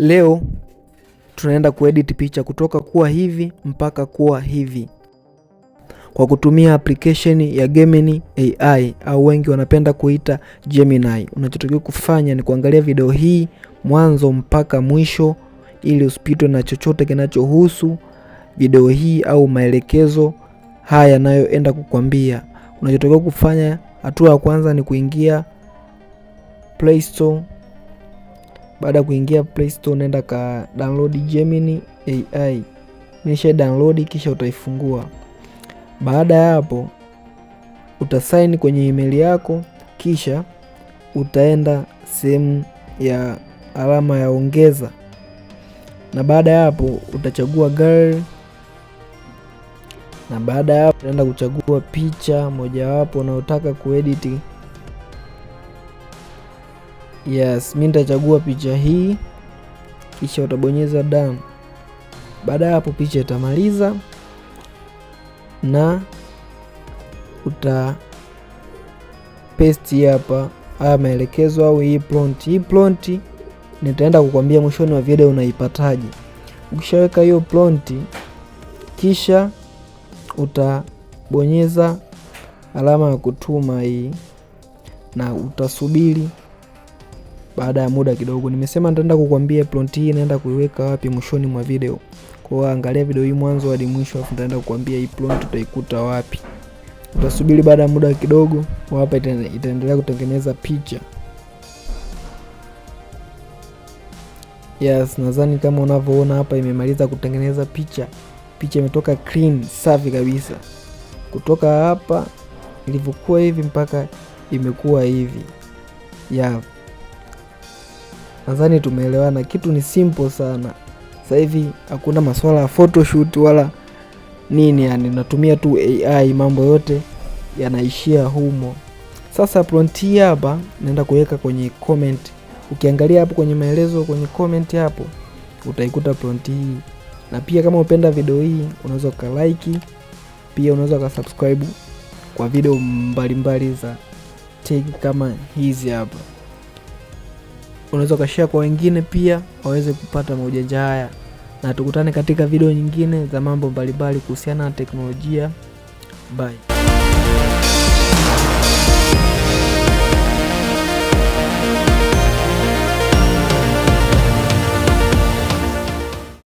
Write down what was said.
Leo tunaenda kuedit picha kutoka kuwa hivi mpaka kuwa hivi kwa kutumia application ya Gemini AI au wengi wanapenda kuita Gemini. Unachotakiwa kufanya ni kuangalia video hii mwanzo mpaka mwisho ili usipitwe na chochote kinachohusu video hii au maelekezo haya nayoenda kukwambia. Unachotakiwa kufanya, hatua ya kwanza ni kuingia Play Store. Baada ya kuingia Play Store, nenda ka download Gemini AI. Nisha download, kisha utaifungua. Baada ya hapo utasign kwenye email yako, kisha utaenda sehemu ya alama ya ongeza, na baada ya hapo utachagua gallery, na baada ya hapo utaenda kuchagua picha mojawapo unayotaka kuedit. Yes, mimi nitachagua picha hii, kisha utabonyeza done. Baada ya hapo picha itamaliza na uta paste hapa haya maelekezo au hii prompt. Hii prompt nitaenda kukwambia mwishoni wa video unaipataje. Ukishaweka hiyo prompt, kisha utabonyeza alama ya kutuma hii na utasubiri. Baada ya muda kidogo, nimesema nitaenda kukwambia prompt hii naenda kuiweka wapi mwishoni mwa video. Kwa hiyo angalia video hii mwanzo hadi mwisho, afu nitaenda kukwambia hii prompt utaikuta wapi. Utasubiri baada ya muda kidogo, hapa itaendelea kutengeneza picha. Yes, nadhani kama unavyoona hapa imemaliza kutengeneza picha. Picha imetoka clean, safi kabisa. Kutoka hapa ilivyokuwa hivi mpaka imekuwa hivi. Yeah. Nadhani tumeelewana, kitu ni simple sana. Sasa hivi hakuna masuala ya photoshoot wala nini, yani natumia tu AI, mambo yote yanaishia humo. Sasa prompt hii hapa naenda kuweka kwenye comment. Ukiangalia hapo kwenye maelezo kwenye comment hapo utaikuta prompt hii. Na pia kama upenda video hii unaweza ka like, pia unaweza ka subscribe kwa video mbalimbali za tech kama hizi hapa. Unaweza ka share kwa wengine pia waweze kupata maujanja haya. Na tukutane katika video nyingine za mambo mbalimbali kuhusiana na teknolojia. Bye.